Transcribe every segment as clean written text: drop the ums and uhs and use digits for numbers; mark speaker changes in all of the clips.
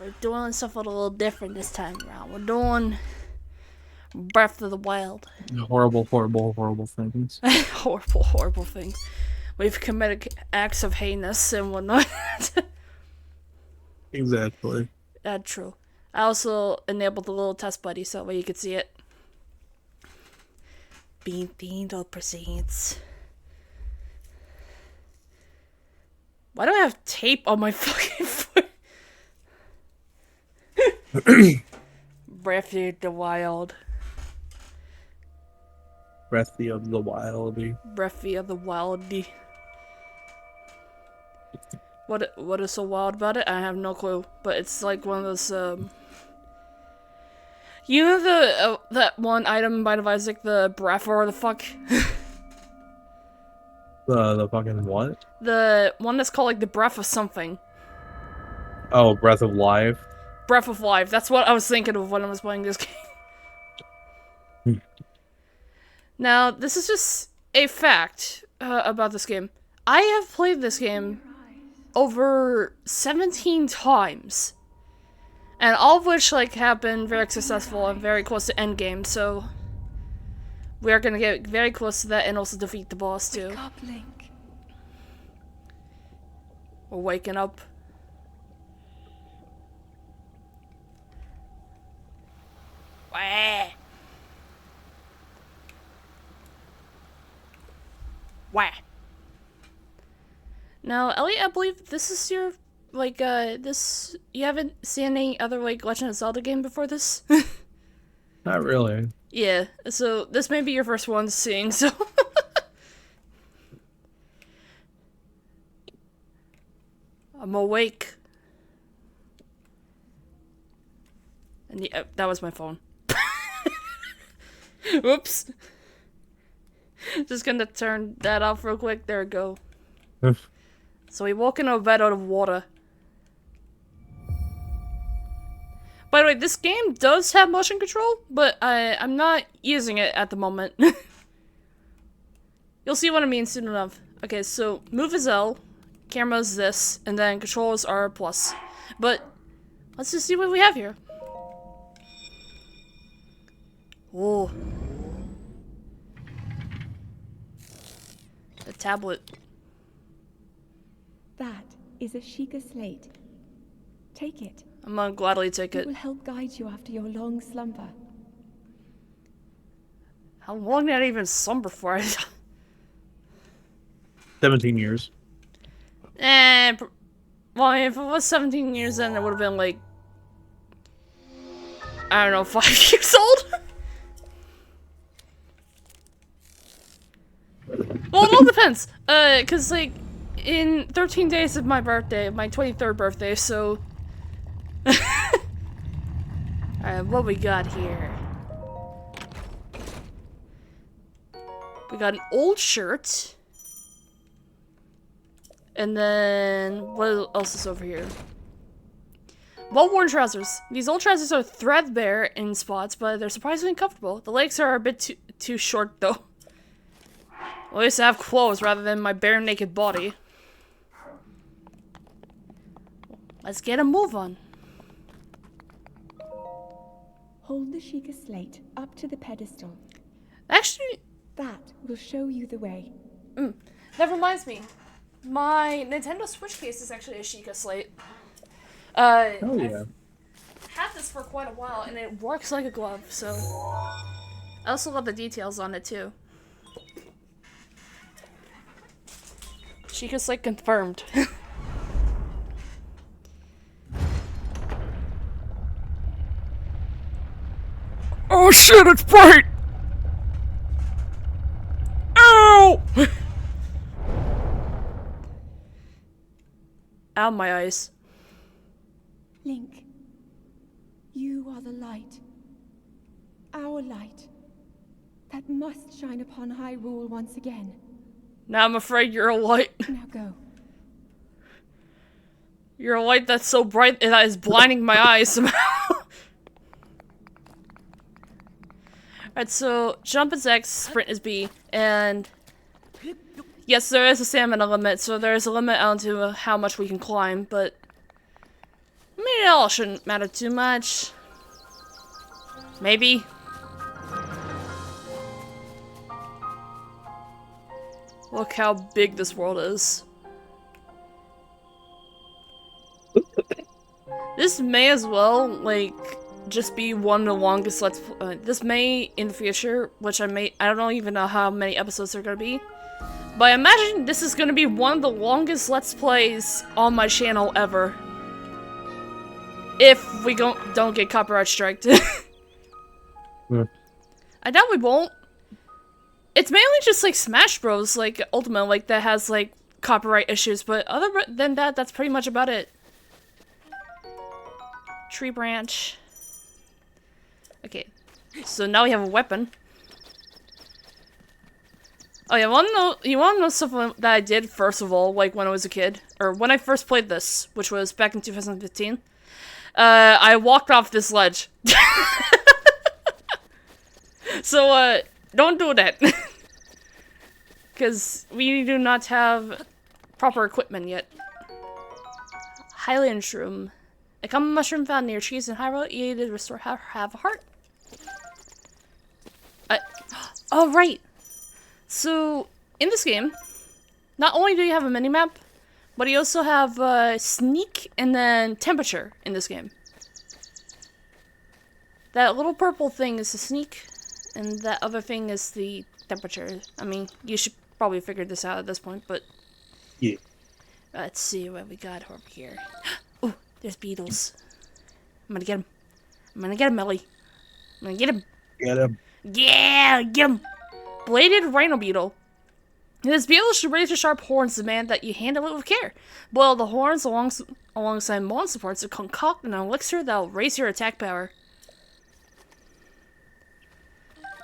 Speaker 1: We're doing stuff a little different this time around. We're doing Breath of the Wild.
Speaker 2: Horrible, horrible, horrible things.
Speaker 1: Horrible, horrible things. We've committed acts of heinous and whatnot.
Speaker 2: Exactly.
Speaker 1: That's true. I also enabled the little test buddy so that way you could see it. Bean proceeds. Why do I have tape on my fucking foot? Breath of the Wild.
Speaker 2: Breath of the Wildy.
Speaker 1: Breath of the Wildy. What is so wild about it? I have no clue. But it's like one of those, you know the, that one item by Isaac, the breath or the fuck?
Speaker 2: The fucking what?
Speaker 1: The one that's called like the breath of something.
Speaker 2: Oh, Breath of Life.
Speaker 1: Breath of Life. That's what I was thinking of when I was playing this game. Now, this is just a fact about this game. I have played this game over 17 times. And all of which, like, have been very successful and very close to endgame, so we are gonna get very close to that and also defeat the boss, too.
Speaker 3: Wake up, Link.
Speaker 1: We're waking up. Wah. Wah. Now, Ellie, I believe this is your, like, this, you haven't seen any other, like, Legend of Zelda game before this?
Speaker 2: Not really.
Speaker 1: Yeah, so this may be your first one seeing, so. I'm awake. And yeah, that was my phone. Whoops. Just gonna turn that off real quick. There we go. So we woke in a bed out of water. By the way, this game does have motion control, but I'm not using it at the moment. You'll see what I mean soon enough. Okay, so move is L, camera is this, and then controls are plus. But let's just see what we have here. Oh. The tablet.
Speaker 3: That is a Sheikah slate. Take it.
Speaker 1: I'm gonna gladly take
Speaker 3: It
Speaker 1: it.
Speaker 3: will help guide you after your long slumber.
Speaker 1: How long did I even slumber for?
Speaker 2: 17 years.
Speaker 1: Well, I mean, if it was 17 years, then it would have been like, I don't know, 5 years old? Well, it all depends. Cause like, in 13 days of my birthday, my 23rd birthday, so. Alright, what we got here? We got an old shirt. And then, what else is over here? Well-worn trousers. These old trousers are threadbare in spots, but they're surprisingly comfortable. The legs are a bit too short, though. Well, at least I have clothes rather than my bare naked body. Let's get a move on.
Speaker 3: Hold the Sheikah slate up to the pedestal.
Speaker 1: Actually,
Speaker 3: That will show you the way.
Speaker 1: that reminds me. My Nintendo Switch case is actually a Sheikah slate.
Speaker 2: Oh yeah.
Speaker 1: I've had this for quite a while, and it works like a glove, so. I also love the details on it, too. Sheikah slate confirmed. Oh shit, it's bright! Ow! Ow, my eyes.
Speaker 3: Link, you are the light. Our light. That must shine upon Hyrule once again.
Speaker 1: Now I'm afraid you're a light.
Speaker 3: Now go.
Speaker 1: You're a light that's so bright that is blinding my eyes somehow. Alright, so jump is X, sprint is B, and yes, there is a stamina limit, so there is a limit onto how much we can climb, but I mean, all shouldn't matter too much. Maybe. Look how big this world is. This may as well, like, just be one of the longest this may, in the future, which I don't even know how many episodes there are gonna be. But I imagine this is gonna be one of the longest Let's Plays on my channel ever. If we don't get copyright striked. I doubt we won't. It's mainly just like Smash Bros, like Ultimate, like that has like copyright issues, but other than that, that's pretty much about it. Tree branch. Okay, so now we have a weapon. Oh yeah, you wanna know something that I did first of all, like when I was a kid, or when I first played this, which was back in 2015. I walked off this ledge. So don't do that. Because we do not have proper equipment yet. Highland shroom. A common mushroom found near trees in Hyrule. Eat it to restore have a heart. Oh, right. So, in this game, not only do you have a minimap, but you also have sneak and then temperature in this game. That little purple thing is the sneak, and that other thing is the temperature. I mean, you should probably figure this out at this point, but...
Speaker 2: Yeah.
Speaker 1: Let's see what we got over here. Oh, there's beetles. I'm gonna get him. I'm gonna get him, Ellie. I'm gonna get him.
Speaker 2: Get him.
Speaker 1: Yeah, get him. Bladed rhino beetle. This beetle should raise your sharp horns to demand that you handle it with care. Boil the horns alongside molten supports to concoct an elixir that will raise your attack power.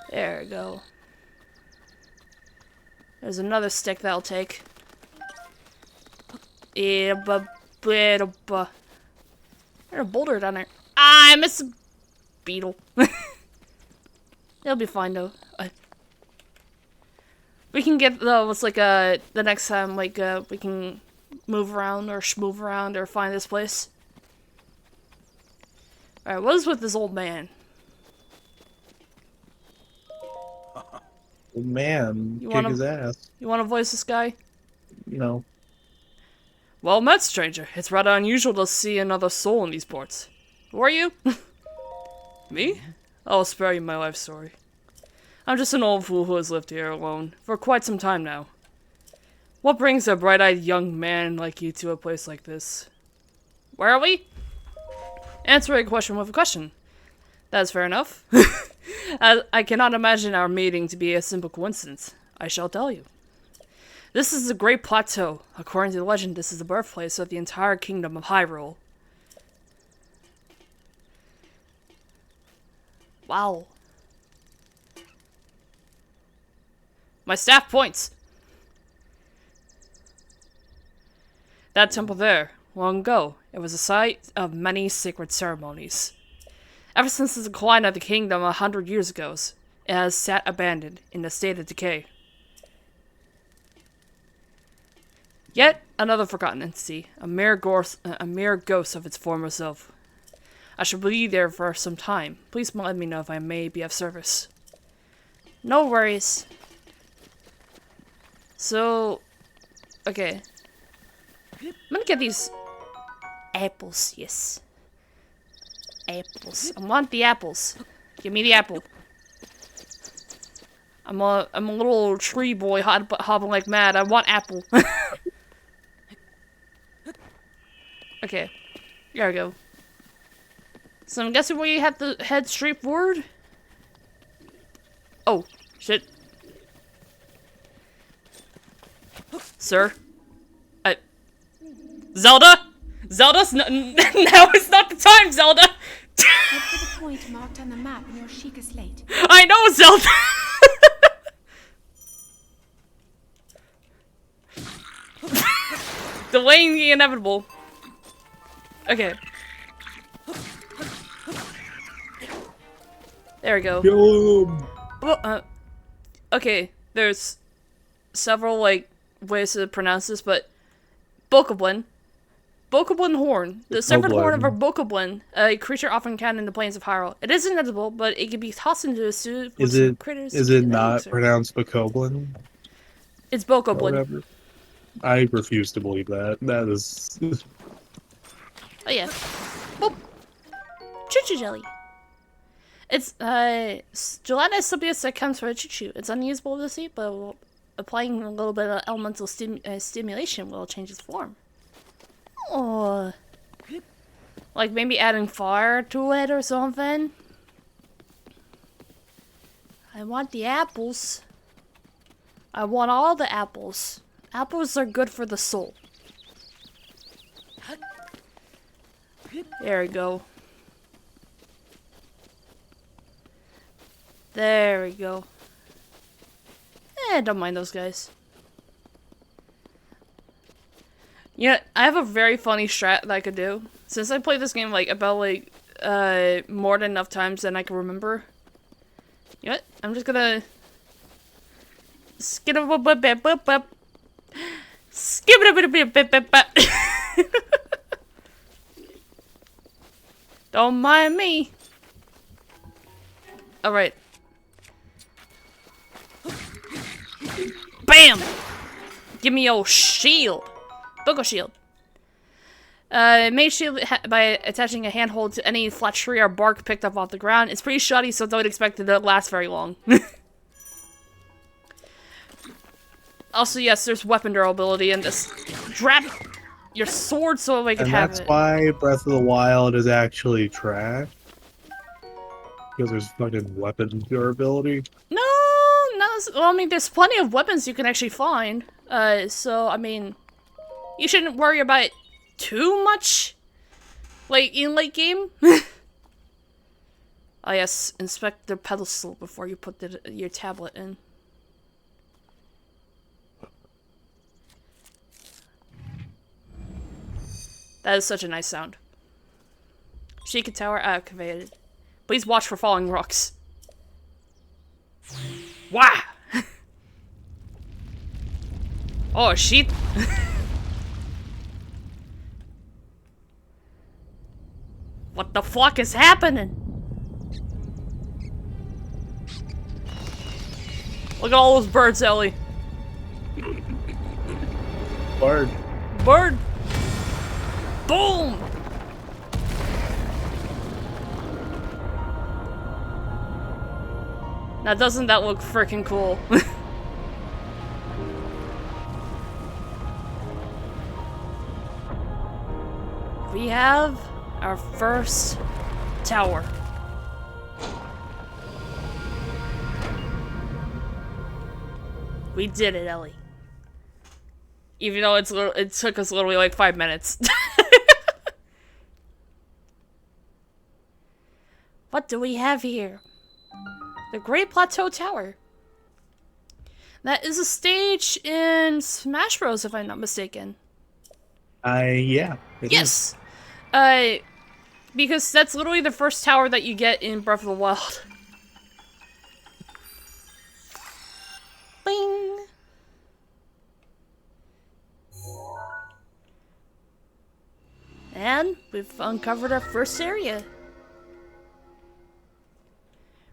Speaker 1: There we go. There's another stick that'll take. Yeah, there's a boulder down there. Ah, I missed a beetle. It'll be fine though. We can get what's like the next time we can move around or schmove around or find this place. Alright, what is with this old man?
Speaker 2: Old man, kick his ass.
Speaker 1: You wanna voice this guy?
Speaker 2: No.
Speaker 1: Well met, stranger. It's rather unusual to see another soul in these ports. Who are you? Me? I'll spare you my life story. I'm just an old fool who has lived here alone for quite some time now. What brings a bright-eyed young man like you to a place like this? Where are we? Answer a question with a question. That's fair enough. I cannot imagine our meeting to be a simple coincidence. I shall tell you. This is the Great Plateau. According to the legend, this is the birthplace of the entire kingdom of Hyrule. Wow. My staff points. That temple there, long ago, it was a site of many sacred ceremonies. Ever since the decline of the kingdom 100 years ago, it has sat abandoned in a state of decay. Yet another forgotten entity, a mere ghost of its former self. I shall be there for some time. Please let me know if I may be of service. No worries. So, okay. I'm gonna get these apples, yes. Apples. I want the apples. Give me the apple. I'm a little tree boy hopping like mad. I want apple. Okay. There we go. So I'm guessing we have to head straight forward? Oh, shit. Sir? Zelda? Zelda's now is not the time, Zelda!
Speaker 3: Look for the point marked on the map in your Sheikah slate.
Speaker 1: I know, Zelda! Delaying the inevitable. Okay. There we go. Well, okay, there's several, like, ways to pronounce this, but Bokoblin. Bokoblin horn. The severed horn of a
Speaker 2: Bokoblin.
Speaker 1: bokoblin, a creature often found in the plains of Hyrule. It is inedible, but it can be tossed into a soup with some critters.
Speaker 2: Is
Speaker 1: to
Speaker 2: it
Speaker 1: get an
Speaker 2: not
Speaker 1: elixir.
Speaker 2: pronounced Bokoblin
Speaker 1: It's
Speaker 2: or
Speaker 1: bokoblin.
Speaker 2: whatever? I refuse to believe that. That is.
Speaker 1: Oh yeah. Boop. Choo-choo jelly. It's gelatinous substance that comes from a choo-choo. It's unusable to see, but applying a little bit of elemental stimulation will change its form. Oh, like maybe adding fire to it or something. I want the apples. I want all the apples. Apples are good for the soul. There we go. There we go. Don't mind those guys. Yeah, I have a very funny strat that I could do. Since I played this game like about like more than enough times than I can remember. You know what? I'm just gonna skip Don't mind me. Alright. Bam! Give me your shield. Boko shield. Made shield by attaching a handhold to any flat tree or bark picked up off the ground. It's pretty shoddy, so don't expect it to last very long. Also, yes, there's weapon durability in this. Drop your sword so I can
Speaker 2: And
Speaker 1: have
Speaker 2: that's
Speaker 1: it.
Speaker 2: why Breath of the Wild is actually trash. Because there's fucking weapon durability.
Speaker 1: No, well, I mean, there's plenty of weapons you can actually find. So, I mean, you shouldn't worry about it too much, like, in late game. Oh yes, inspect the pedestal before you put your tablet in. That is such a nice sound. Sheikah Tower activated. Please watch for falling rocks. Wah! Oh shit! What the fuck is happening? Look at all those birds, Ellie.
Speaker 2: Bard.
Speaker 1: Bird! Boom! Now doesn't that look freaking cool? We have our first tower. We did it, Ellie. Even though it took us literally like 5 minutes. What do we have here? The Great Plateau Tower. That is a stage in Smash Bros, if I'm not mistaken.
Speaker 2: Yeah. it
Speaker 1: Yes! Because that's literally the first tower that you get in Breath of the Wild. Bing! And we've uncovered our first area.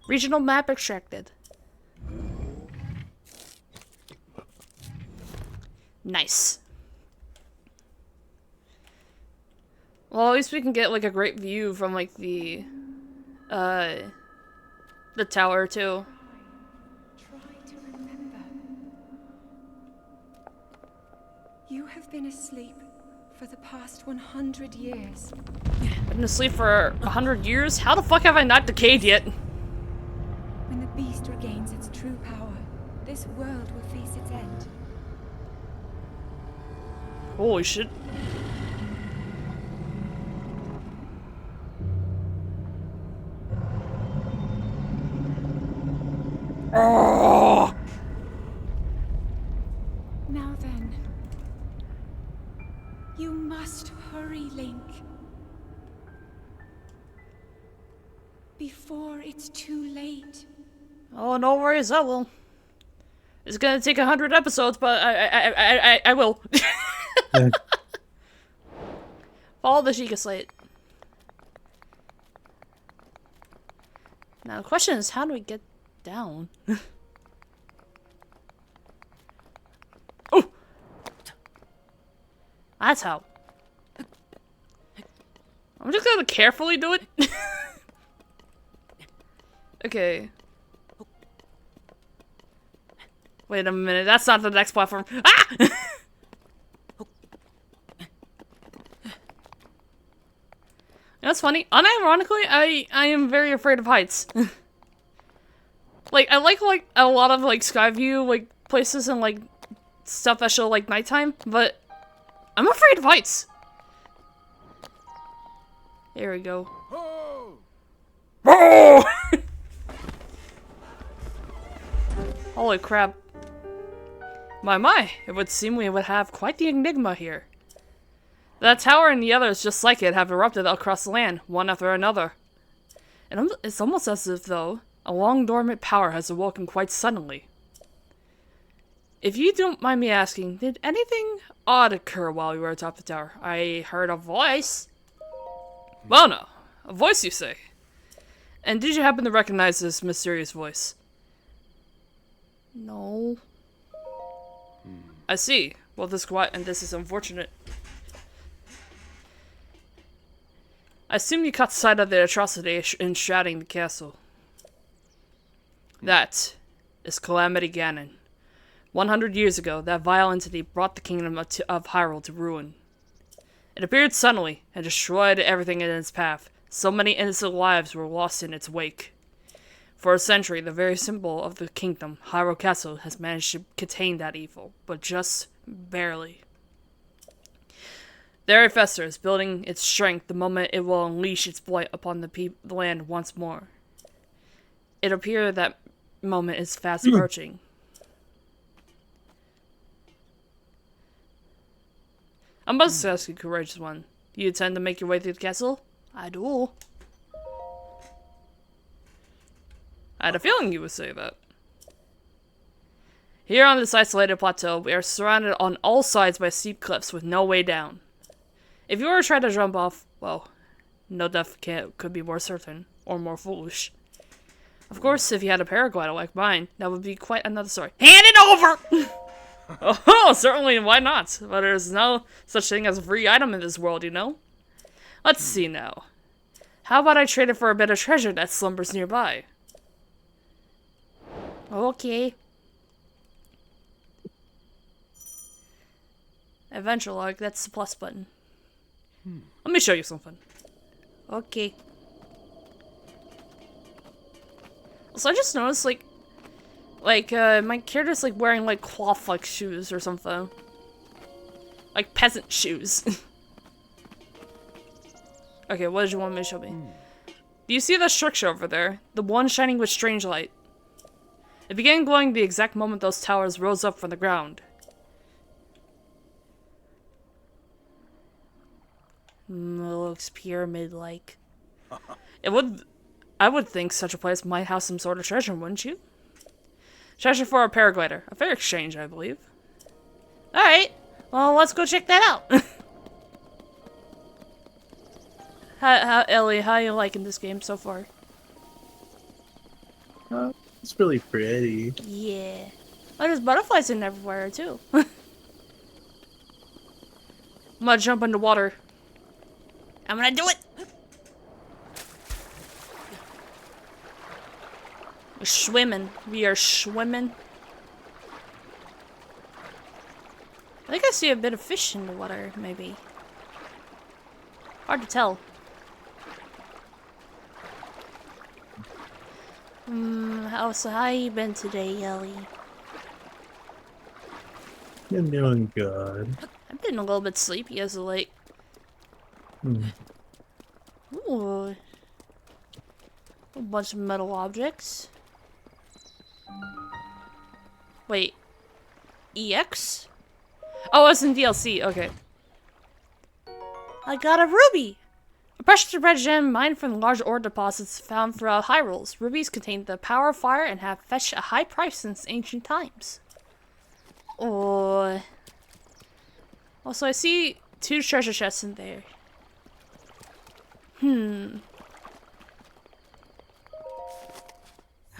Speaker 1: Regional map extracted. Nice. Well, at least we can get like a great view from like the tower too.
Speaker 3: Try to remember. You have been asleep for the past 100 years.
Speaker 1: I've been asleep for 100 years? How the fuck have I not decayed yet?
Speaker 3: When the beast regains its true power, this world will face its end.
Speaker 1: Holy shit. Oh!
Speaker 3: Now then, you must hurry, Link. Before it's too late.
Speaker 1: Oh, no worries, I will. It's gonna take 100 episodes, but I will. Follow the Sheikah Slate. Now the question is, how do we get down? Oh! That's how. I'm just gonna carefully do it. Okay. Wait a minute, that's not the next platform. Ah! That's funny. Unironically, I am very afraid of heights. Like, I like a lot of, like, Skyview, like, places and, like, stuff that show, like, nighttime, but I'm afraid of heights. There we go. Oh! Holy crap. My, it would seem we would have quite the enigma here. That tower and the others just like it have erupted across the land, one after another. And it's almost as if, though, a long-dormant power has awoken quite suddenly. If you don't mind me asking, did anything odd occur while we were atop the tower? I heard a voice. Well, no. A voice, you say? And did you happen to recognize this mysterious voice? No. I see. Well, this is unfortunate. I assume you caught sight of the atrocity enshrouding the castle. That is Calamity Ganon. 100 years ago, that vile entity brought the kingdom of Hyrule to ruin. It appeared suddenly and destroyed everything in its path. So many innocent lives were lost in its wake. For a century, the very symbol of the kingdom, Hyrule Castle, has managed to contain that evil, but just barely. There it festers, building its strength the moment it will unleash its blight upon the land once more. It appears that moment is fast approaching. I must ask you, courageous one. You intend to make your way through the castle? I do. I had a feeling you would say that. Here on this isolated plateau, we are surrounded on all sides by steep cliffs with no way down. If you were to try to jump off, well, no death could be more certain, or more foolish. Of course, if you had a paraglider like mine, that would be quite another story. Hand it over! Oh, certainly, why not? But there's no such thing as a free item in this world, you know? Let's see now. How about I trade it for a bit of treasure that slumbers nearby? Okay. Adventure log, that's the plus button. Let me show you something. Okay. So I just noticed, like, my character's, like, wearing, like, cloth-like shoes or something. Like, peasant shoes. Okay, what did you want me to show me? Do you see the structure over there? The one shining with strange light. It began glowing the exact moment those towers rose up from the ground. It looks pyramid-like. I would think such a place might have some sort of treasure, wouldn't you? Treasure for a paraglider. A fair exchange, I believe. Alright. Well, let's go check that out. Ellie, how are you liking this game so far?
Speaker 2: It's really pretty.
Speaker 1: Yeah. Oh, there's butterflies in everywhere, too. I'm gonna jump in the water. I'm gonna do it! We're swimming. We are swimming. I think I see a bit of fish in the water, maybe. Hard to tell. How you been today, Ellie?
Speaker 2: I'm doing good.
Speaker 1: I've been a little bit sleepy as of late. Ooh. A bunch of metal objects. Wait. EX? Oh, it's in DLC. Okay. I got a ruby! A precious red gem mined from large ore deposits found throughout Hyrule. Rubies contain the power of fire and have fetched a high price since ancient times. Oh. Also, I see 2 treasure chests in there.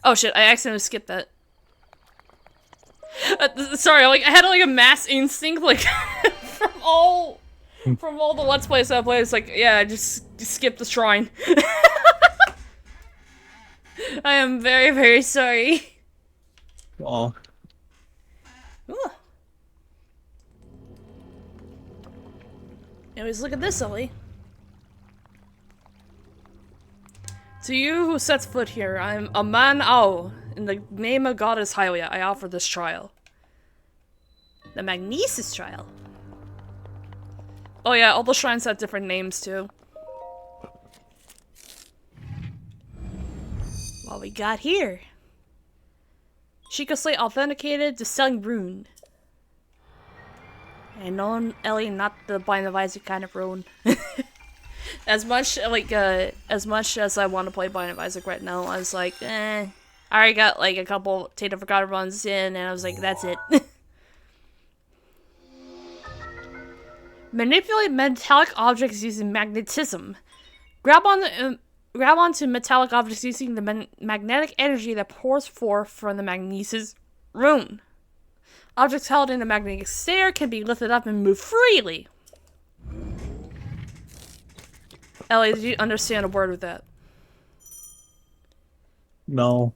Speaker 1: Oh shit, I accidentally skipped that. Sorry, like I had like a mass instinct, like from all the Let's Plays I played. It's like, yeah, I just skipped the shrine. I am very, very sorry.
Speaker 2: Aw.
Speaker 1: Ooh. Anyways, look at this, Ellie. To you who sets foot here, I'm a man owl. In the name of Goddess Hylia, I offer this trial. The Magnesis trial. Oh yeah, all the shrines have different names too. What we got here? Sheikah Slate authenticated, dispelling rune. And NeonEllie, not the Bind of Isaac kind of rune. As much as I want to play Bind of Isaac right now, I was like, I already got like a couple Tate of Forgotten runs in, and I was like, that's it. Manipulate metallic objects using magnetism. Grab onto metallic objects using the magnetic energy that pours forth from the Magnesis rune. Objects held in a magnetic stare can be lifted up and move freely. Ellie, did you understand a word with that?
Speaker 2: No.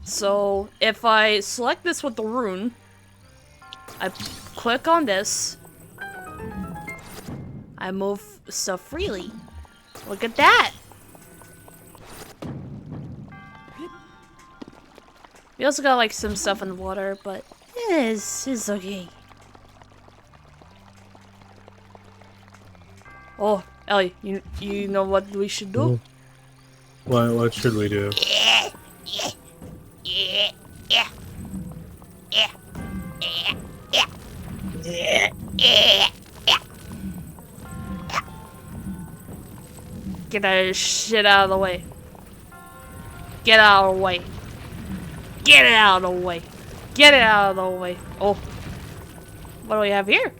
Speaker 1: So, if I select this with the rune, I click on this, I move stuff freely. Look at that! We also got like some stuff in the water, but it's okay. Oh, Ellie, you know what we should do?
Speaker 2: What should we do?
Speaker 1: Get that shit out of the way. Get out of the way. Get it out of the way. Get it out of the way. Oh. What do we have here?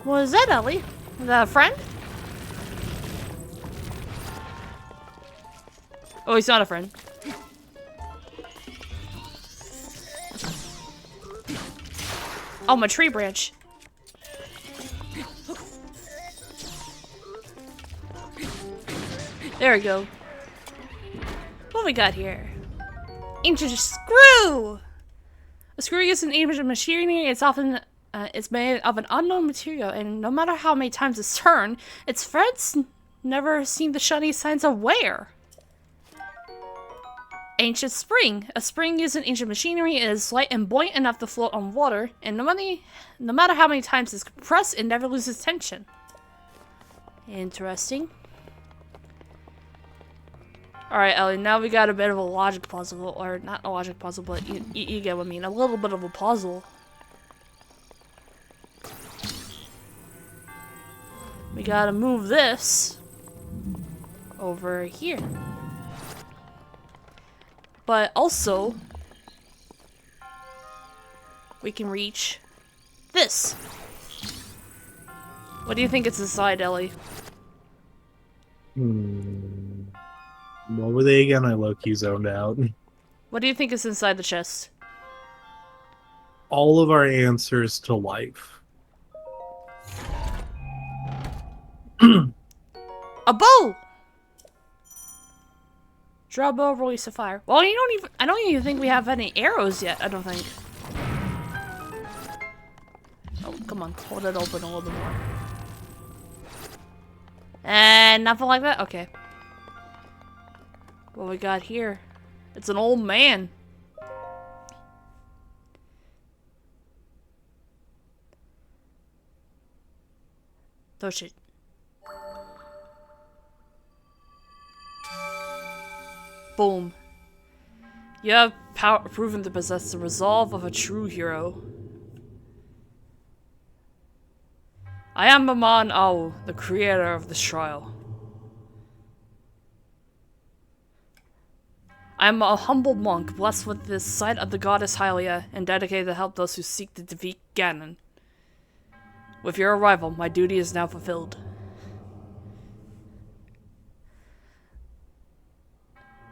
Speaker 1: What is that, Ellie? Is that a friend? Oh, he's not a friend. Oh, my tree branch. There we go. What we got here? Ancient screw! A screw is an ancient machinery. It's often it's made of an unknown material, and no matter how many times it's turned, its threads never seem to show any signs of wear. Ancient spring. A spring is an ancient machinery. It is light and buoyant enough to float on water, and no matter how many times it's compressed, it never loses tension. Interesting. Alright, Ellie, now we got a bit of a logic puzzle, or not a logic puzzle, but you get what I mean, a little bit of a puzzle. We gotta move this over here. But also, we can reach this. What do you think is inside, Ellie?
Speaker 2: What were they again? I low-key zoned out.
Speaker 1: What do you think is inside the chest?
Speaker 2: All of our answers to life.
Speaker 1: A bow! Draw bow, release a fire. Well, I don't even think we have any arrows yet, I don't think. Oh, come on, hold it open a little bit more. And nothing like that? Okay. What we got here? It's an old man. Touch it. Boom. You have proven to possess the resolve of a true hero. I am NeonEllie, the creator of this trial. I am a humble monk, blessed with the sight of the goddess Hylia, and dedicated to help those who seek to defeat Ganon. With your arrival, my duty is now fulfilled.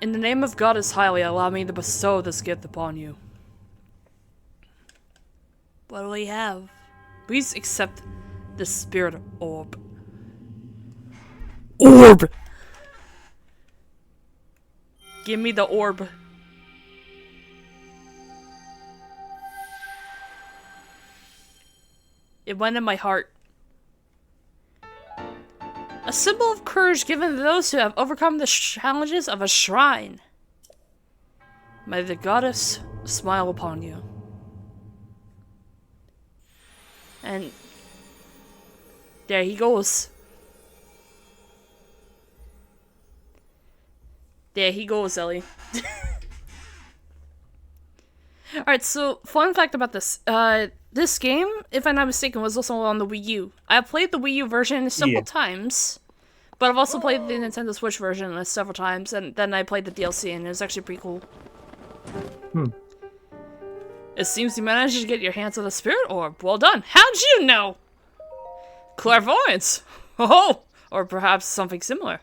Speaker 1: In the name of Goddess Hylia, allow me to bestow this gift upon you. What do we have? Please accept the spirit orb. Orb! Give me the orb. It went in my heart. A symbol of courage given to those who have overcome the challenges of a shrine. May the goddess smile upon you. And there he goes. There he goes, Ellie. Alright, so fun fact about this. This game, if I'm not mistaken, was also on the Wii U. I played the Wii U version several times, but I've also played the Nintendo Switch version several times, and then I played the DLC, and it was actually pretty cool. It seems you managed to get your hands on the spirit orb. Well done. How'd you know? Clairvoyance. Oh, or perhaps something similar.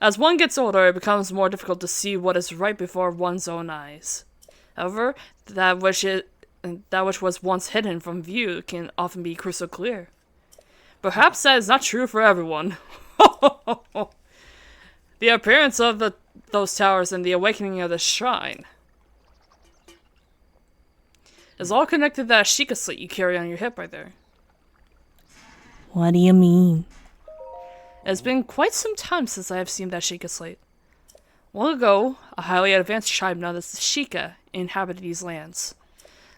Speaker 1: As one gets older, it becomes more difficult to see what is right before one's own eyes. However, that which was once hidden from view can often be crystal clear. Perhaps that is not true for everyone. The appearance of those towers and the awakening of the shrine is all connected to that Sheikah slate you carry on your hip right there.
Speaker 4: What do you mean?
Speaker 1: It's been quite some time since I have seen that Sheikah slate. Long ago, a highly advanced tribe known as the Sheikah inhabited these lands.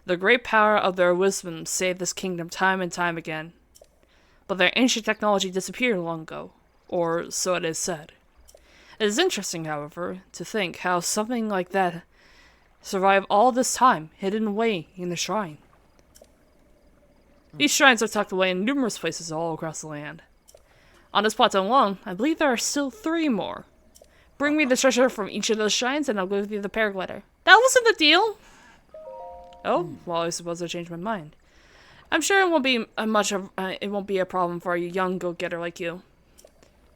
Speaker 1: The great power of their wisdom saved this kingdom time and time again. But their ancient technology disappeared long ago, or so it is said. It is interesting, however, to think how something like that survived all this time, hidden away in the shrine. These shrines are tucked away in numerous places all across the land. On this plateau alone, I believe there are still 3 more. Bring me the treasure from each of those shrines and I'll give you the paraglider. That wasn't the deal! Oh, well, I suppose I changed my mind. I'm sure it won't be it won't be a problem for a young go-getter like you.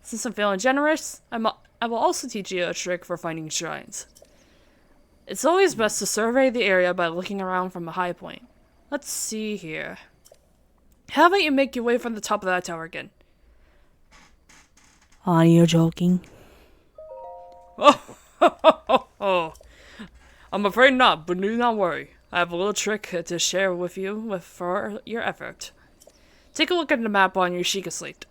Speaker 1: Since I'm feeling generous, I will also teach you a trick for finding shrines. It's always best to survey the area by looking around from a high point. Let's see here. How about you make your way from the top of that tower again?
Speaker 4: Are you joking?
Speaker 1: Oh, I'm afraid not, but do not worry. I have a little trick to share with you for your effort. Take a look at the map on your Sheikah slate.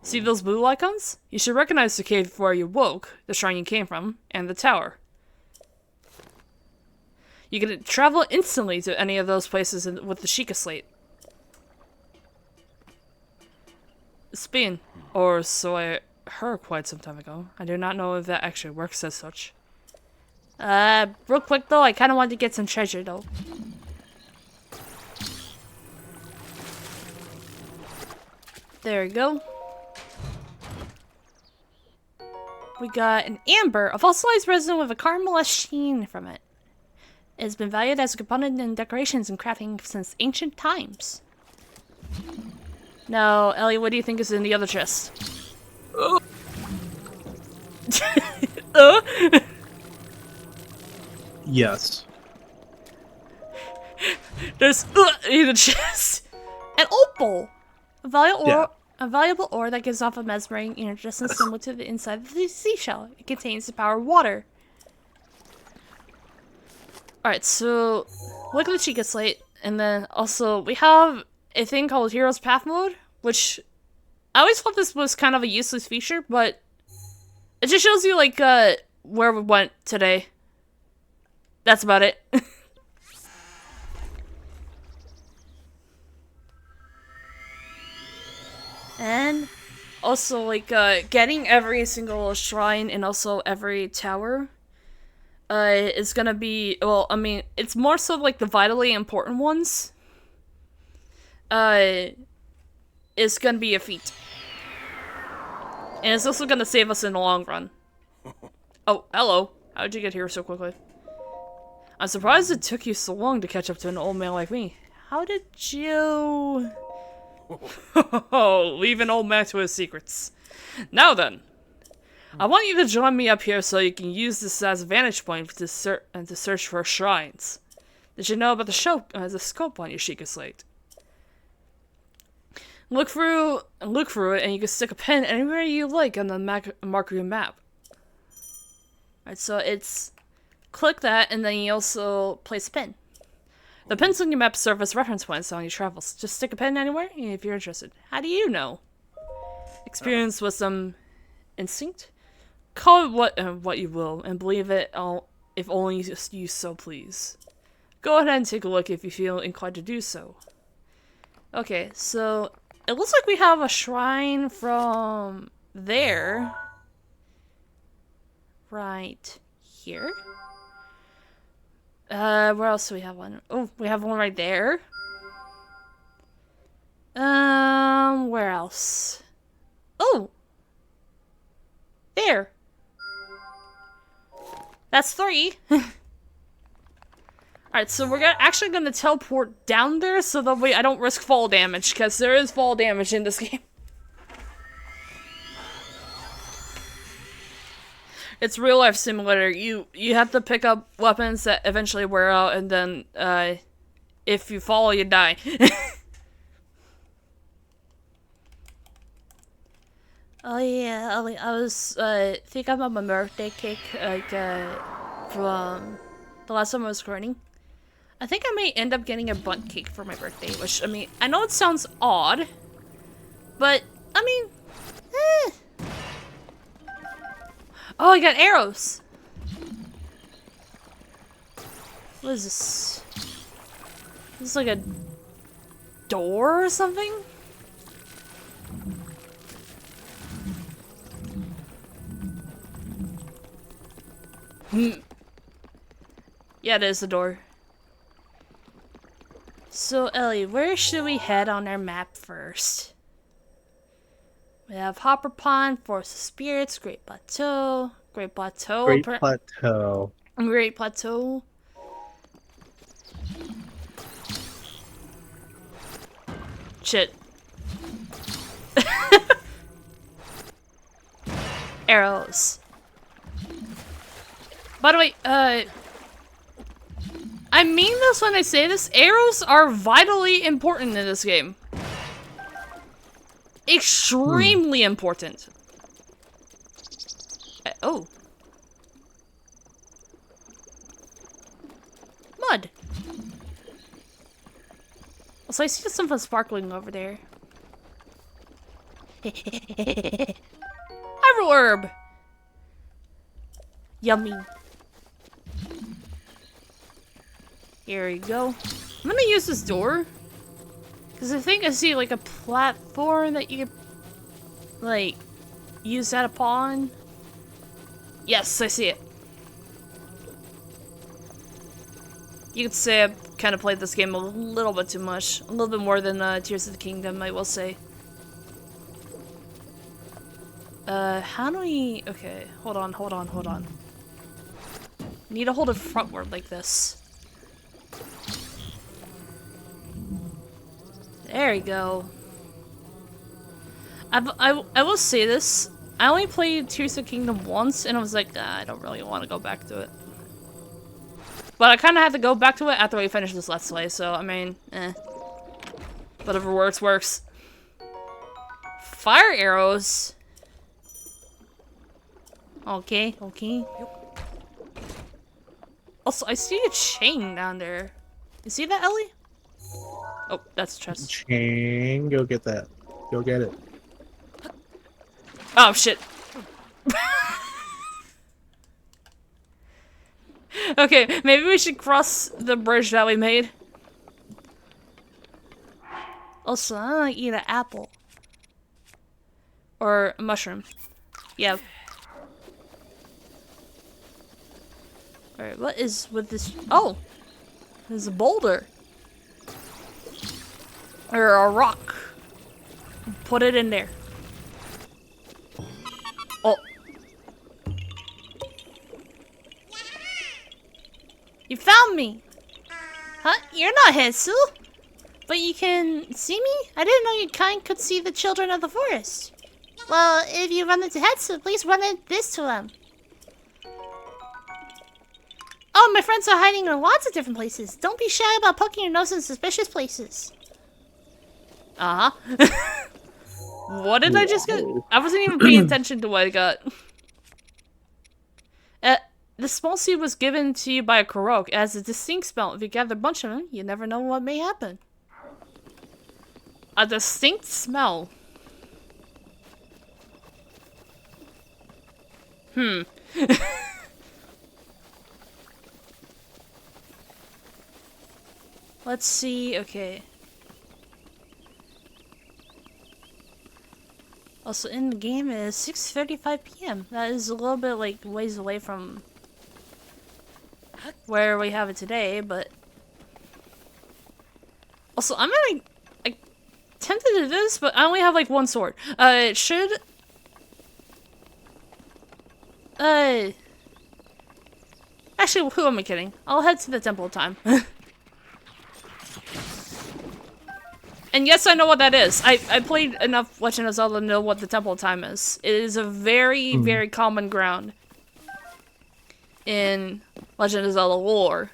Speaker 1: See those blue icons? You should recognize the cave where you woke, the shrine you came from, and the tower. You can travel instantly to any of those places with the Sheikah slate. Spin, or so I heard quite some time ago. I do not know if that actually works as such. Real quick though, I kind of wanted to get some treasure though. There we go. We got an amber, a fossilized resin with a caramel sheen from it. It has been valued as a component in decorations and crafting since ancient times. Now, Ellie, what do you think is in the other chest?
Speaker 2: Yes.
Speaker 1: There's in the chest. An opal! A valuable ore that gives off a mesmering iridescent similar to the inside of the seashell. It contains the power of water. Alright, so look at the Sheikah slate, and then also we have a thing called Hero's Path mode, which I always thought this was kind of a useless feature, but it just shows you like where we went today. That's about it. And also like getting every single shrine and also every tower is gonna be, well, I mean, it's more so like the vitally important ones. Is gonna be a feat. And it's also gonna save us in the long run. Oh, hello. How did you get here so quickly? I'm surprised it took you so long to catch up to an old man like me. How did you... Leave an old man to his secrets. Now then, I want you to join me up here so you can use this as a vantage point to search for shrines. Did you know about the scope on your Sheikah slate? Look through it, and you can stick a pin anywhere you like on the Marker map. Alright, so it's click that, and then you also place a pin. The pins on your map serve as reference points on your travels. Just stick a pin anywhere if you're interested. How do you know? Experience, wisdom, instinct? Call it what you will, and believe it all if only you so please. Go ahead and take a look if you feel inclined to do so. Okay, so it looks like we have a shrine from there. Right here. Where else do we have one? Oh, we have one right there. Where else? Oh! There! That's 3. Alright, so we're actually gonna teleport down there so that way I don't risk fall damage, because there is fall damage in this game. It's real life simulator. You have to pick up weapons that eventually wear out, and then if you fall, you die. Oh yeah, I was thinking about my birthday cake from the last time I was recording. I think I may end up getting a bundt cake for my birthday, which, I mean, I know it sounds odd, but I mean, Oh, I got arrows! What is this? Is this like a door or something? Yeah, it is the door. So, Ellie, where should we head on our map first? We have Hopper Pond, Forest of Spirits, Great Plateau. Great Plateau.
Speaker 2: Great Plateau.
Speaker 1: Great Plateau. Shit. Arrows. By the way, I mean this when I say this, arrows are vitally important in this game. Extremely important. Oh. Mud. Also, I see something sparkling over there. Herb! Yummy. Here we go. I'm gonna use this door. Because I think I see like a platform that you could, like, use that upon. Yes, I see it. You could say I've kind of played this game a little bit too much. A little bit more than Tears of the Kingdom, I will say. How do we... Okay, hold on. Need to hold it frontward like this. There we go. I will say this. I only played Tears of the Kingdom once, and I was like, I don't really want to go back to it. But I kind of had to go back to it after we finished this Let's Play, so, I mean, whatever works. Fire arrows? Okay. Also, I see a chain down there. You see that, Ellie? Oh, that's a chest.
Speaker 2: Chain, go get that. Go get it.
Speaker 1: Oh, shit. Okay, maybe we should cross the bridge that we made. Also, I want to eat an apple. Or a mushroom. Yeah. Alright, what is with this? Oh! There's a boulder. Or a rock. Put it in there. Oh. You found me! Huh? You're not Hetsu! But you can see me? I didn't know your kind could see the children of the forest. Well, if you run into heads, please run this to them. Oh, my friends are hiding in lots of different places. Don't be shy about poking your nose in suspicious places. Uh-huh. What did I just get? I wasn't even paying attention to what I got. The small seed was given to you by a Korok. It has a distinct smell. If you gather a bunch of them, you never know what may happen. A distinct smell. Let's see, okay. Also in the game is 6:35 p.m. That is a little bit like ways away from where we have it today, but also I'm gonna tempted to do this, but I only have like one sword. It should actually, who am I kidding? I'll head to the temple time. And yes, I know what that is. I played enough Legend of Zelda to know what the temple time is. It is a very, very common ground in Legend of Zelda lore.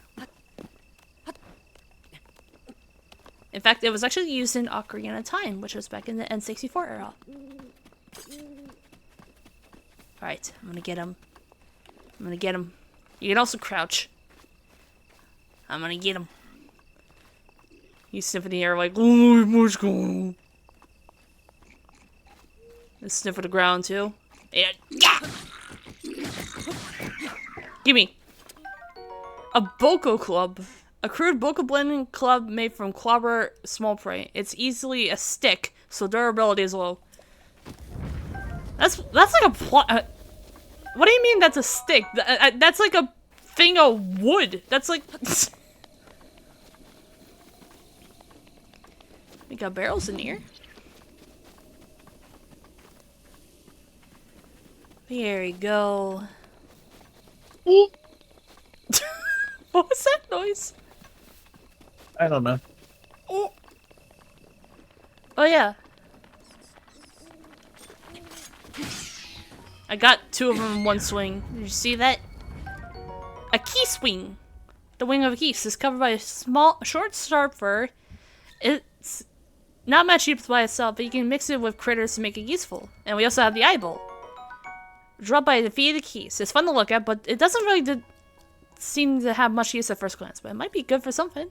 Speaker 1: In fact, it was actually used in Ocarina of Time, which was back in the N64 era. Alright, I'm gonna get him. I'm gonna get him. You can also crouch. I'm gonna get him. You sniff in the air like, oh, what's going on? And sniff at the ground too. Yeah. Gimme. A Boko Club. A crude Boko blending club made from clobber small prey. It's easily a stick, so durability is low. That's like a plot. What do you mean that's a stick? That's like a thing of wood. That's like. We got barrels in here. Here we go. What was that noise?
Speaker 2: I don't know.
Speaker 1: Oh yeah. I got two of them in one swing. Did you see that? A keese wing. The wing of a keese is covered by a small, short, sharp fur. It's not much use by itself, but you can mix it with critters to make it useful. And we also have the eyeball. Dropped by defeated keys. It's fun to look at, but it doesn't really seem to have much use at first glance. But it might be good for something.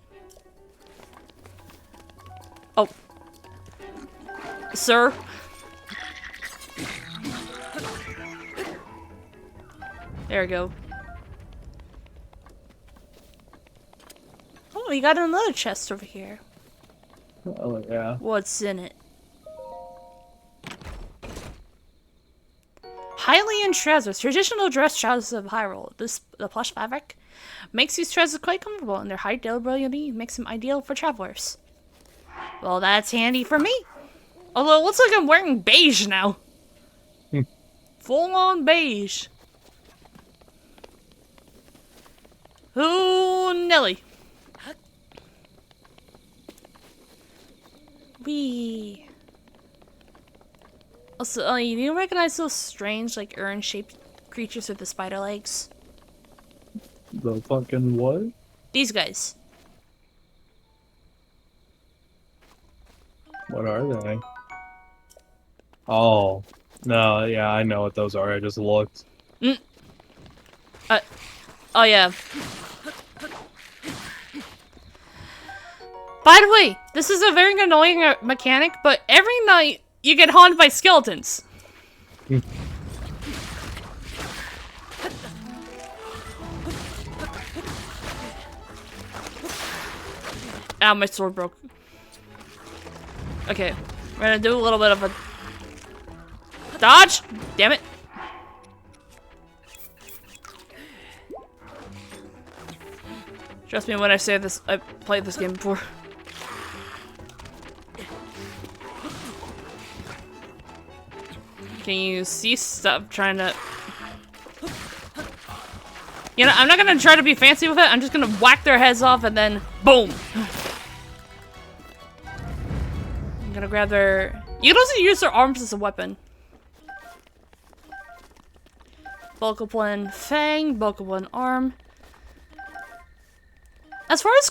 Speaker 1: Oh. Sir? There we go. Oh, we got another chest over here.
Speaker 2: Oh, yeah.
Speaker 1: What's in it? Hylian trousers. Traditional dress trousers of Hyrule. The plush fabric makes these trousers quite comfortable, and their high durability makes them ideal for travelers. Well, that's handy for me. Although it looks like I'm wearing beige now. Full on beige. Ooh, Nelly. Wee. Also, you do recognize those strange, like, urn-shaped creatures with the spider legs?
Speaker 2: The fucking what?
Speaker 1: These guys.
Speaker 2: What are they? Oh. No, yeah, I know what those are. I just looked.
Speaker 1: Oh yeah. By the way, this is a very annoying mechanic, but every night you get haunted by skeletons. Ow, my sword broke. Okay, we're gonna do a little bit of a dodge. Damn it. Trust me when I say this, I've played this game before. Can you see stuff trying to... You know, I'm not gonna try to be fancy with it, I'm just gonna whack their heads off and then boom! I'm gonna grab their... You can also use their arms as a weapon. Bokoblin Fang, Bokoblin Arm. As far as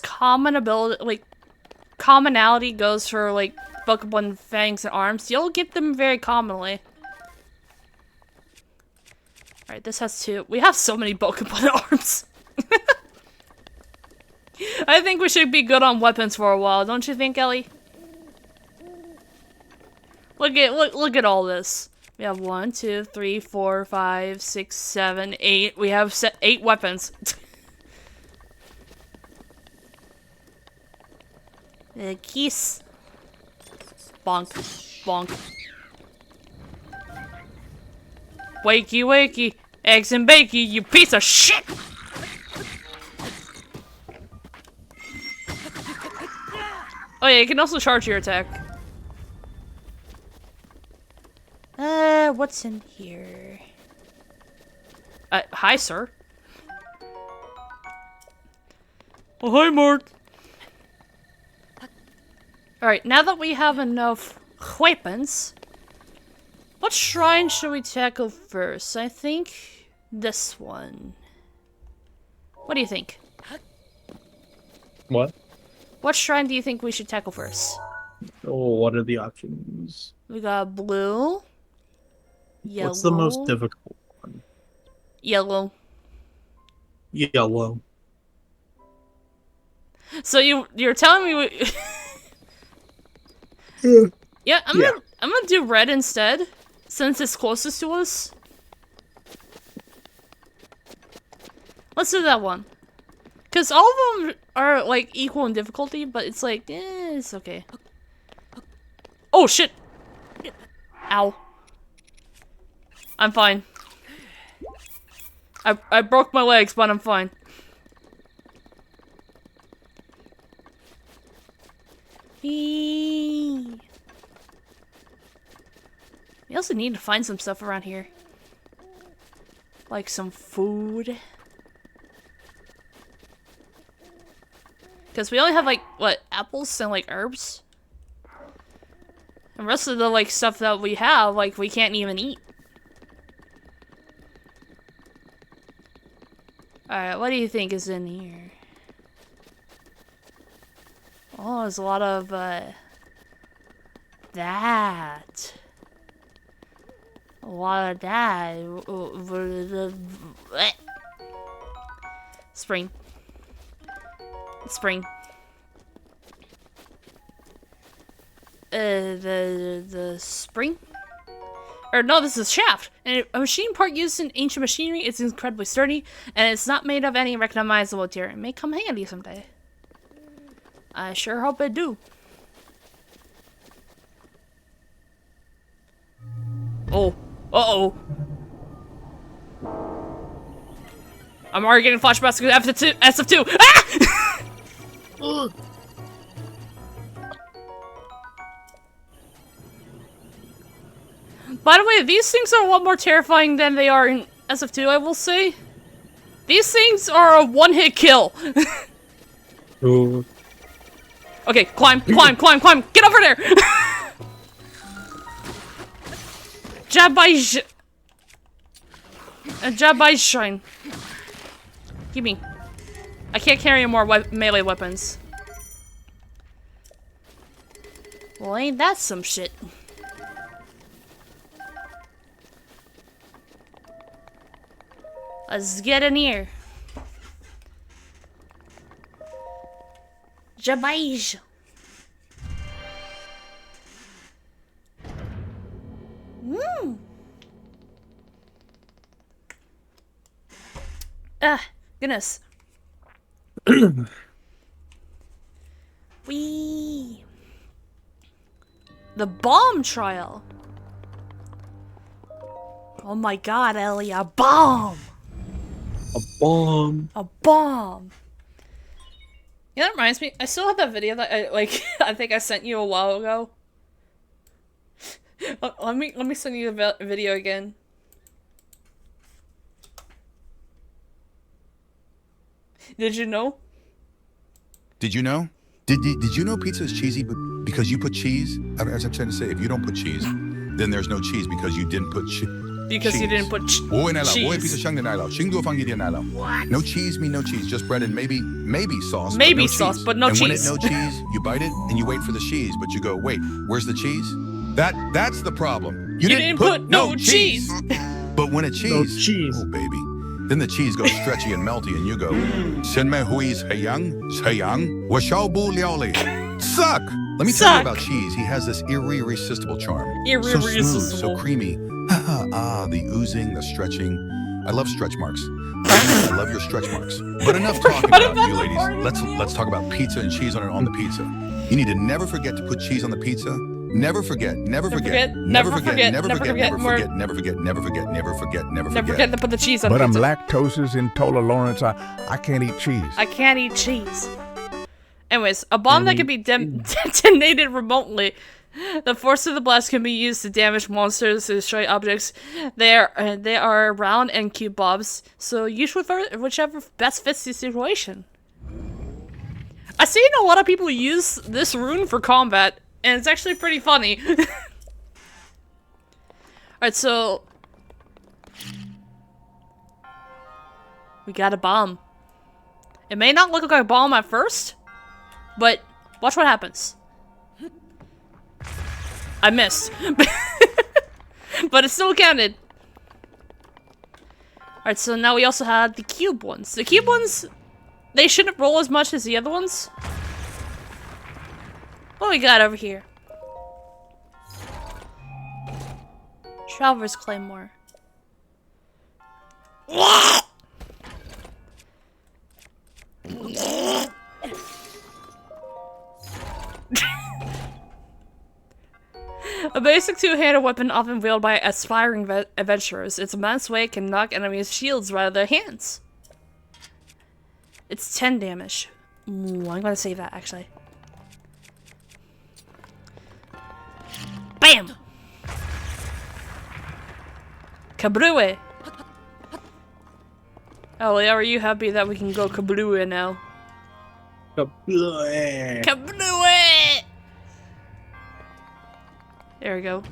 Speaker 1: commonality goes for like Bokoblin Fangs and Arms, you'll get them very commonly. Alright, this has 2. We have so many Bokoblin Arms. I think we should be good on weapons for a while, don't you think, Ellie? Look at all this. We have 1, 2, 3, 4, 5, 6, 7, 8. We have 8 weapons. Keys. Bonk. Bonk. Wakey, wakey. Eggs and bakey, you piece of shit! Oh yeah, you can also charge your attack. What's in here? Hi, sir. Oh, hi, Mark. Alright, now that we have enough weapons, what shrine should we tackle first? I think this one. What do you think?
Speaker 2: What?
Speaker 1: What shrine do you think we should tackle first?
Speaker 2: Oh, what are the options?
Speaker 1: We got blue, yellow.
Speaker 2: What's the most difficult one?
Speaker 1: Yellow.
Speaker 2: Yellow.
Speaker 1: So you're telling me we Yeah, I'm gonna do red instead, since it's closest to us. Let's do that one. Cause all of them are like equal in difficulty, but it's like, it's okay. Oh shit! Ow. I'm fine. I broke my legs, but I'm fine. We also need to find some stuff around here. Like some food. Because we only have, like, what, apples and, like, herbs? And the rest of the, like, stuff that we have, like, we can't even eat. Alright, what do you think is in here? Oh, there's a lot of, that. A lot of that. Spring. Spring. The spring? Or no, this is shaft. And a machine part used in ancient machinery. It's incredibly sturdy, and it's not made of any recognizable material. It may come handy someday. I sure hope it do. Oh. Uh-oh. I'm already getting flashbacks to SF2. Ah! By the way, these things are a lot more terrifying than they are in SF2, I will say. These things are a one-hit kill.
Speaker 2: Ooh.
Speaker 1: Okay, climb, climb, climb, climb! Get over there! Jabai shine. Give me. I can't carry more melee weapons. Well, ain't that some shit? Let's get in here. Jabai. Mmm. Ah, goodness. Wee. The bomb trial. Oh my god, Ellie, a bomb!
Speaker 2: A bomb.
Speaker 1: A bomb. Yeah, that reminds me. I still have that video that I I think I sent you a while ago. Let me send you the video again. Did you know?
Speaker 5: Did you know? Did you know pizza is cheesy because you put cheese? As I'm trying to say, if you don't put cheese, then there's no cheese because you didn't put cheese.
Speaker 1: Because you didn't put cheese.
Speaker 5: No cheese mean no cheese, just bread and maybe sauce.
Speaker 1: Maybe
Speaker 5: but no
Speaker 1: sauce,
Speaker 5: cheese.
Speaker 1: but no
Speaker 5: and
Speaker 1: cheese.
Speaker 5: when it no cheese, you bite it and you wait for the cheese, but you go, wait, where's the cheese? That's the problem.
Speaker 1: You didn't put no cheese.
Speaker 5: But when a cheese,
Speaker 2: No cheese.
Speaker 5: oh baby, then the cheese goes stretchy and melty, and you go, Senme hui's heyang, washaobu liaoli. Suck! Let me tell you
Speaker 1: Suck.
Speaker 5: about cheese. He has this irresistible charm. So
Speaker 1: Irresistible.
Speaker 5: smooth, so creamy. The oozing, the stretching. I love stretch marks. I love your stretch marks. But enough talking about you ladies. Let's talk about pizza and cheese on the pizza. You need to never forget to put cheese on the pizza. Never forget, never forget, never forget, never forget, never forget, never forget, never forget, never forget, never
Speaker 1: Never
Speaker 5: forget.
Speaker 1: forget to put the cheese on
Speaker 6: But I'm
Speaker 1: pizza.
Speaker 6: lactose intolerant. I can't eat cheese.
Speaker 1: I can't eat cheese. Anyways, a bomb that can be detonated remotely. The force of the blast can be used to damage monsters, to destroy objects. They are round and cube bombs, so use whichever best fits the situation. I've seen a lot of people use this rune for combat, and it's actually pretty funny. Alright, so we got a bomb. It may not look like a bomb at first, but watch what happens. I missed. But it still counted. Alright, so now we also have the cube ones. The cube ones, they shouldn't roll as much as the other ones. What we got over here? Traveler's Claymore. A basic two-handed weapon often wielded by aspiring adventurers. Its immense weight can knock enemies' shields right out of their hands. It's 10 damage. Ooh, I'm gonna save that, actually. Bam! Kablooey! Ellie, are you happy that we can go kablooey now?
Speaker 2: Kablooey.
Speaker 1: Kablooey! There we go.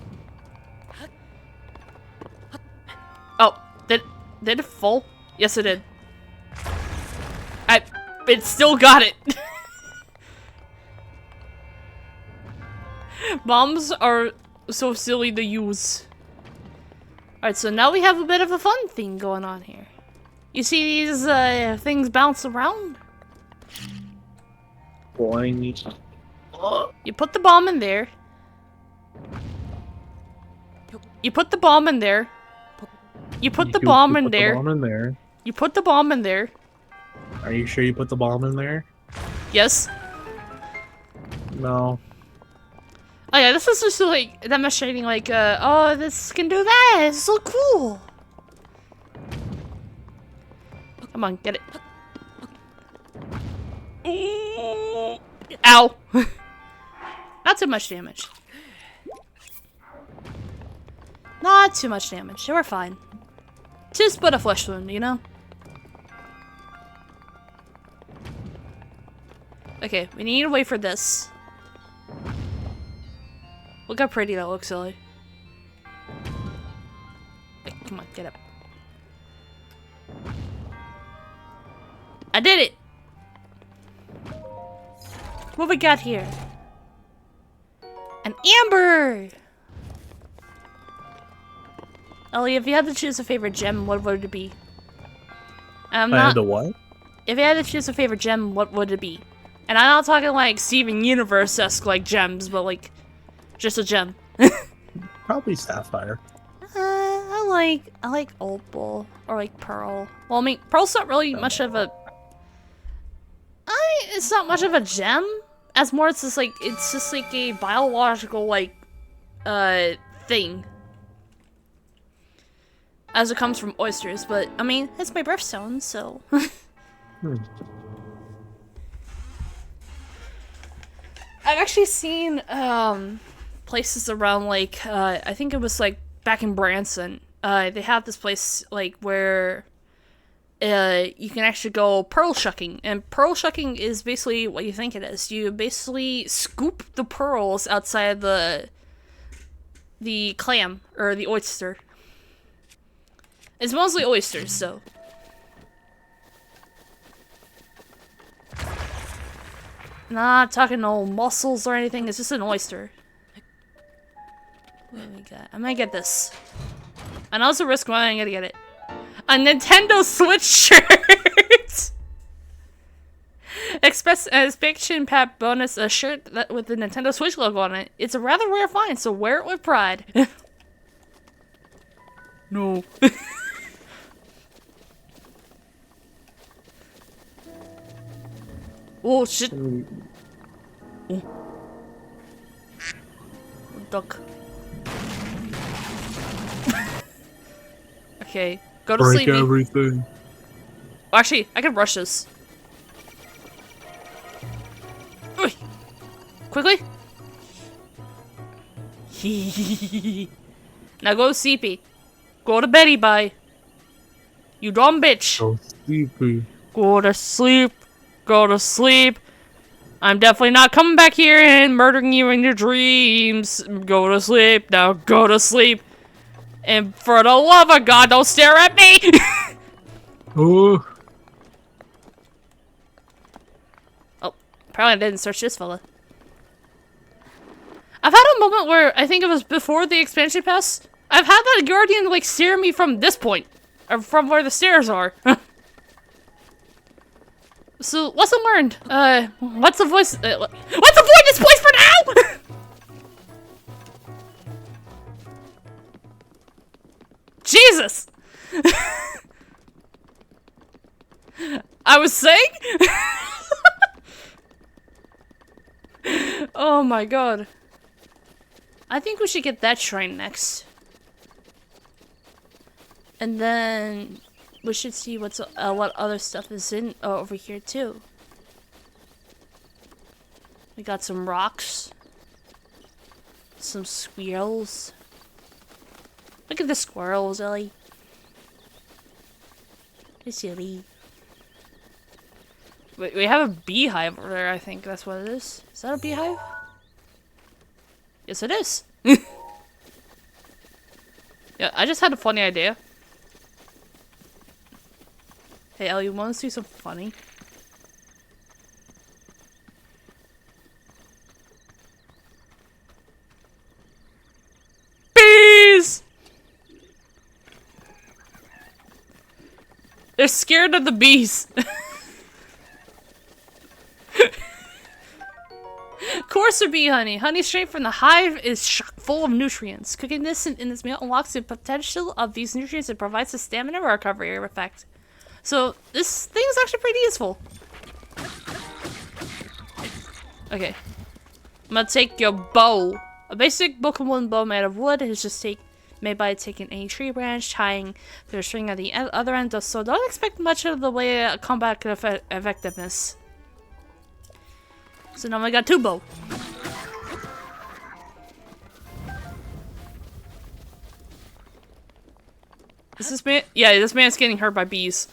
Speaker 1: Oh, did it fall? Yes, it did. It still got it. Bombs are so silly to use. Alright, so now we have a bit of a fun thing going on here. You see these things bounce around?
Speaker 2: Boing.
Speaker 1: You put the bomb in there. You put the bomb in there. You put the bomb in there. You put the bomb in there.
Speaker 2: Are you sure you put the bomb in there?
Speaker 1: Yes.
Speaker 2: No.
Speaker 1: Oh yeah, this is just like demonstrating like, oh, this can do that. It's so cool. Come on, get it. Ooh. Ow. Not too much damage. Not too much damage. We're fine. Just but a flesh wound, you know? Okay, we need to wait for this. Look how pretty that looks, Ellie. Hey, come on, get up. I did it! What we got here? An amber! Ellie, if you had to choose a favorite gem, what would it be? I'm
Speaker 2: I
Speaker 1: not.
Speaker 2: had the what?
Speaker 1: If you had to choose a favorite gem, what would it be? And I'm not talking like Steven Universe-esque like gems, but like just a gem.
Speaker 2: Probably sapphire.
Speaker 1: I like opal or like pearl. Well, I mean, pearl's not really much of a. It's not much of a gem. As more, it's just like a biological like thing. As it comes from oysters, but I mean, it's my birthstone, so. I've actually seen places around like I think it was like back in Branson. They have this place like where you can actually go pearl shucking, and pearl shucking is basically what you think it is. You basically scoop the pearls outside the clam or the oyster. It's mostly oysters, so. Not talking no mussels or anything, it's just an oyster. What do we got? I might get this. And also risk money, I'm gonna get it. A Nintendo Switch shirt! Expansion pack bonus, a shirt that with the Nintendo Switch logo on it. It's a rather rare find, so wear it with pride. No. Oh shit. Oh. Duck. Okay, go to
Speaker 2: Break
Speaker 1: sleep.
Speaker 2: everything.
Speaker 1: Actually, I can rush this. Oi. Quickly. Now go sleepy. Go to beddy, bye. You dumb bitch.
Speaker 2: So sleepy.
Speaker 1: Go to sleep. Go to sleep. I'm definitely not coming back here and murdering you in your dreams. Go to sleep. Now go to sleep. And for the love of God, don't stare at me!
Speaker 2: Oh.
Speaker 1: Oh, probably didn't search this fella. I've had a moment where I think it was before the expansion pass. I've had that guardian like stare me from this point. Or from where the stairs are. So, lesson learned. Let's avoid this place for now! Jesus! I was saying? Oh my god. I think we should get that shrine next. And then we should see what other stuff is in over here too. We got some rocks. Some squirrels. Look at the squirrels, Ellie. They're silly. Wait, we have a beehive over there, I think that's what it is. Is that a beehive? Yes, it is. Yeah, I just had a funny idea. Hey, Ellie, you want to see something funny? Bees! They're scared of the bees. Coarser bee honey. Honey straight from the hive is full of nutrients. Cooking this in this meal unlocks the potential of these nutrients and provides a stamina recovery effect. So, this thing is actually pretty useful. Okay. I'm gonna take your bow. A basic Pokemon bow made of wood is just made by taking any tree branch, tying their string at the other end, so don't expect much of the way of combat effectiveness. So now I got 2 bow. Is this man? Yeah, this man's getting hurt by bees.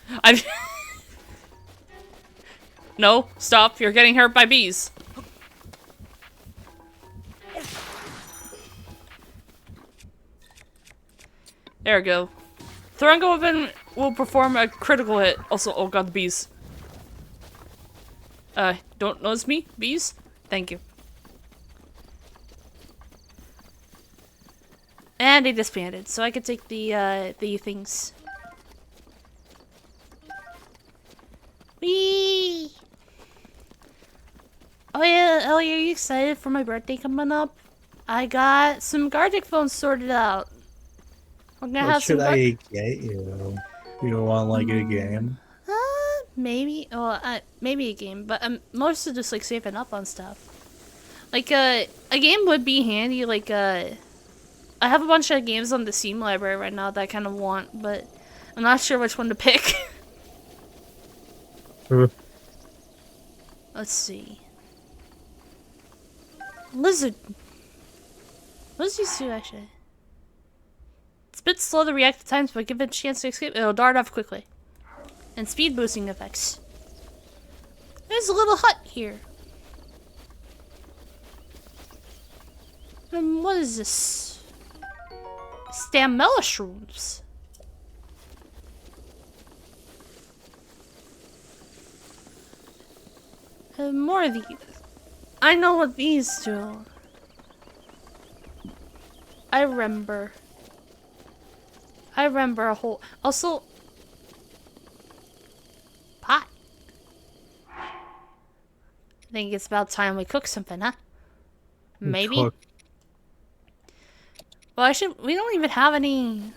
Speaker 1: No, stop! You're getting hurt by bees. There we go. Throwing a weapon will perform a critical hit. Also, oh god, the bees. Don't notice me, bees? Thank you. And they disbanded, so I could take the things. Whee! Oh yeah, Ellie, are you excited for my birthday coming up? I got some Gartic phones sorted out. We're gonna have some.
Speaker 2: What should I get you? You don't want like a game?
Speaker 1: Maybe. Well, maybe a game, but I'm mostly just like saving up on stuff. Like a game would be handy. Like I have a bunch of games on the Steam library right now that I kind of want, but I'm not sure which one to pick. Let's see. Lizard. What does these do actually? It's a bit slow to react at times, but give it a chance to escape, it'll dart off quickly. And speed boosting effects. There's a little hut here. And what is this? Stamella shrooms. More of these. I know what these do. I remember a whole... Also... pot. I think it's about time we cook something, huh? Maybe?
Speaker 2: Cook.
Speaker 1: Well, actually, we don't even have any...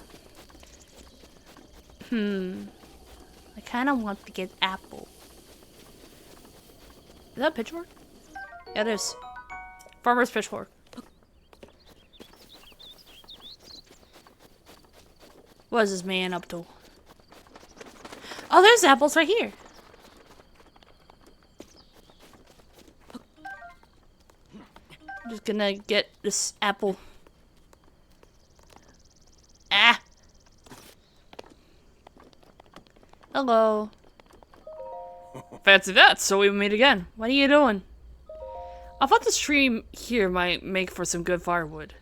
Speaker 1: I kind of want to get apple. Is that a pitchfork? Yeah, it is. Farmer's pitchfork. What is this man up to? Oh, there's apples right here. I'm just gonna get this apple. Ah! Hello. Fancy that, so we meet again. What are you doing? I thought this tree here might make for some good firewood.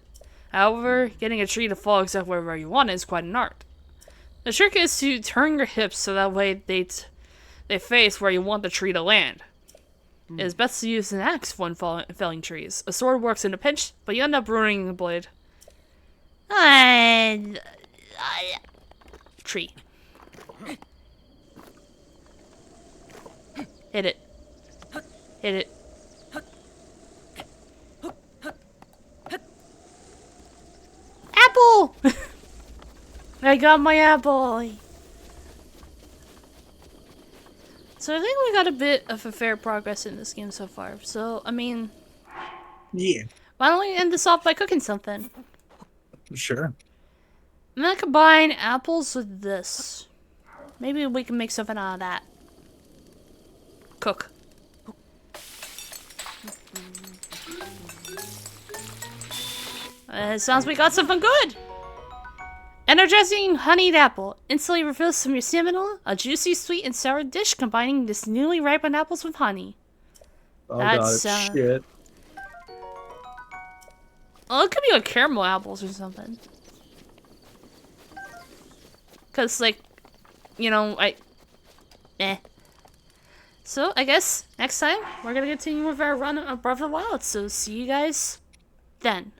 Speaker 1: However, getting a tree to fall exactly wherever you want it is quite an art. The trick is to turn your hips so that way they face where you want the tree to land. It is best to use an axe when felling trees. A sword works in a pinch, but you end up ruining the blade. Tree. Hit it. Hit it. Apple! I got my apple! So I think we got a bit of a fair progress in this game so far. So, I mean...
Speaker 2: Yeah.
Speaker 1: Why don't we end this off by cooking something?
Speaker 2: Sure.
Speaker 1: I'm gonna combine apples with this. Maybe we can make something out of that. Cook. It sounds we got something good! Energizing honeyed apple. Instantly refills some of your stamina. A juicy, sweet, and sour dish combining this newly ripened apples with honey.
Speaker 2: Oh
Speaker 1: That's,
Speaker 2: god, shit.
Speaker 1: Oh, it could be like caramel apples or something. Cause like, you know, So I guess next time we're gonna continue with our run of Breath of the Wild. So see you guys then.